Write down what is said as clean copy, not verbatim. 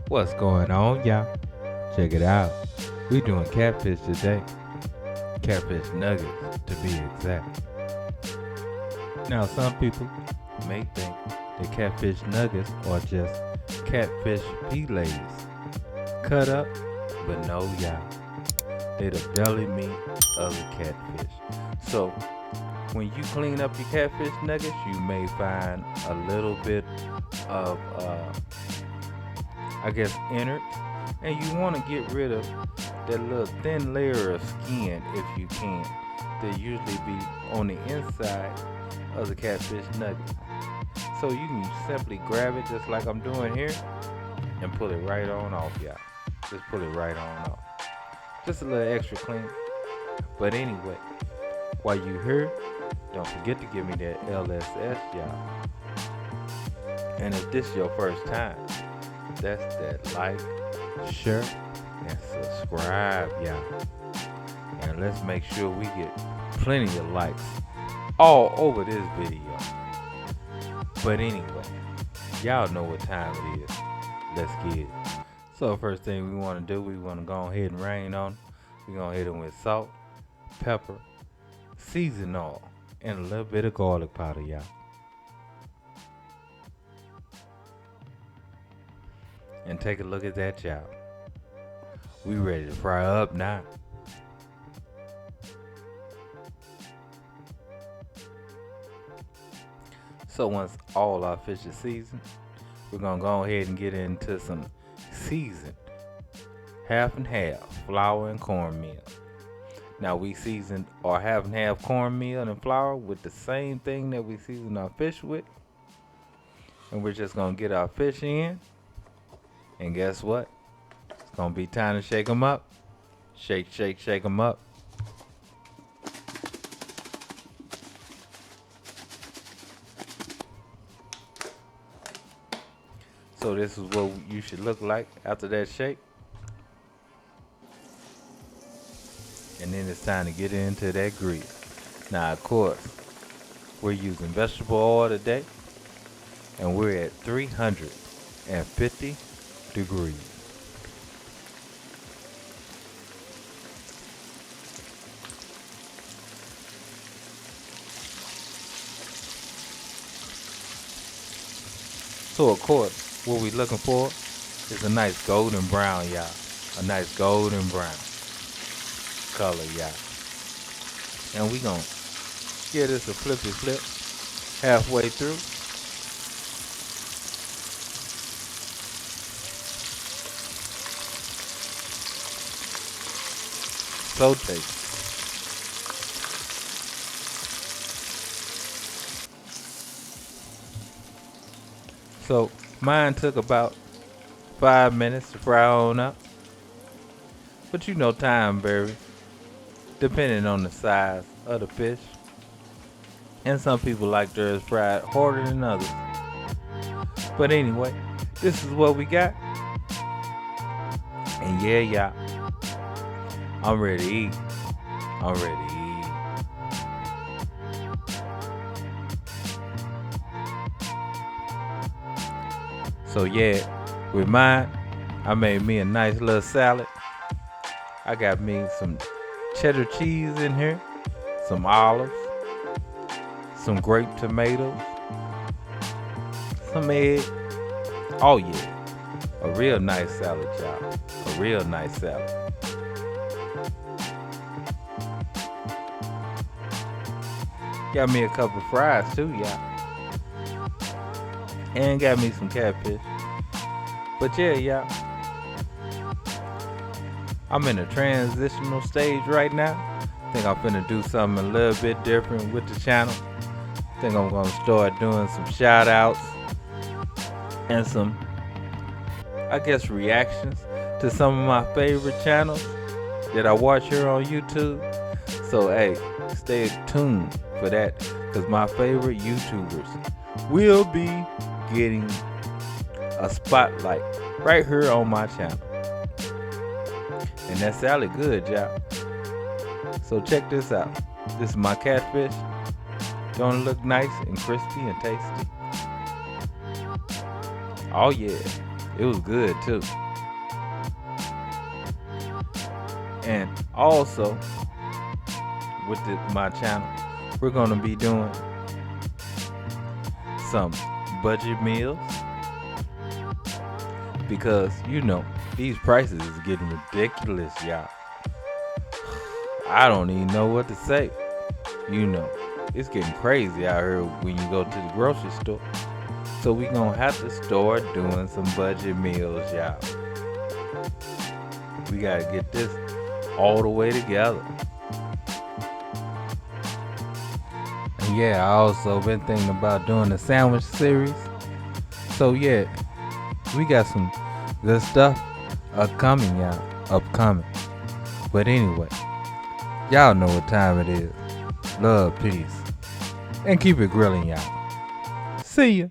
What's going on, y'all? Check it out. We doing catfish today. Catfish nuggets, to be exact. Now, some people may think that catfish nuggets are just catfish fillets cut up, but no, y'all. They the belly meat of the catfish. So, when you clean up your catfish nuggets, you may find a little bit of innards, and you want to get rid of that little thin layer of skin if you can. They usually be on the inside of the catfish nugget. So you can simply grab it just like I'm doing here and pull it right on off, y'all. Just pull it right on off. Just a little extra clean. But anyway, while you here, don't forget to give me that LSS, y'all. And if this is your first time, that's that like, share, and subscribe, y'all. And let's make sure we get plenty of likes all over this video. But anyway, y'all know what time it is. Let's get it. So first thing we want to do, we want to go ahead and rain on it. We're going to hit them with salt, pepper, season oil, and a little bit of garlic powder, y'all. And take a look at that, y'all. We ready to fry up now. So once all our fish is seasoned, we're gonna go ahead and get into some seasoned half and half flour and cornmeal. Now we seasoned our half and half cornmeal and flour with the same thing that we seasoned our fish with. And we're just gonna get our fish in. And guess what? It's gonna be time to shake them up. Shake, shake, shake them up. So this is what you should look like after that shake. And then it's time to get into that grease. Now, of course, we're using vegetable oil today. And we're at 350 degrees. So of course, what we're looking for is a nice golden brown, y'all. A nice golden brown color, y'all. And we gonna give this a flippy flip halfway through. So tasty. So mine took about 5 minutes to fry on up. But you know time varies depending on the size of the fish. And some people like theirs fried harder than others. But anyway, this is what we got. And yeah, I'm ready to eat. I'm ready to eat. So yeah, with mine, I made me a nice little salad. I got me some cheddar cheese in here, some olives, some grape tomatoes, some egg. Oh yeah, a real nice salad, y'all. A real nice salad. Got me a couple fries too, y'all. And got me some catfish. But yeah, y'all, I'm in a transitional stage right now. I think I'm finna do something a little bit different with the channel. I think I'm gonna start doing some shout outs and some, reactions to some of my favorite channels that I watch here on YouTube. So hey, stay tuned for that, because my favorite YouTubers will be getting a spotlight right here on my channel. And that salad good, y'all. So check this out. This is my catfish. Don't it look nice and crispy and tasty? Oh yeah. It was good too. And also with my channel, we're gonna be doing some budget meals because these prices is getting ridiculous, y'all. I don't even know what to say. It's getting crazy out here when you go to the grocery store. So we gonna have to start doing some budget meals, y'all. We gotta get this all the way together. And yeah, I also been thinking about doing a sandwich series. So yeah, we got some good stuff upcoming, y'all. Upcoming. But anyway, y'all know what time it is. Love, peace, and keep it grilling, y'all. See ya.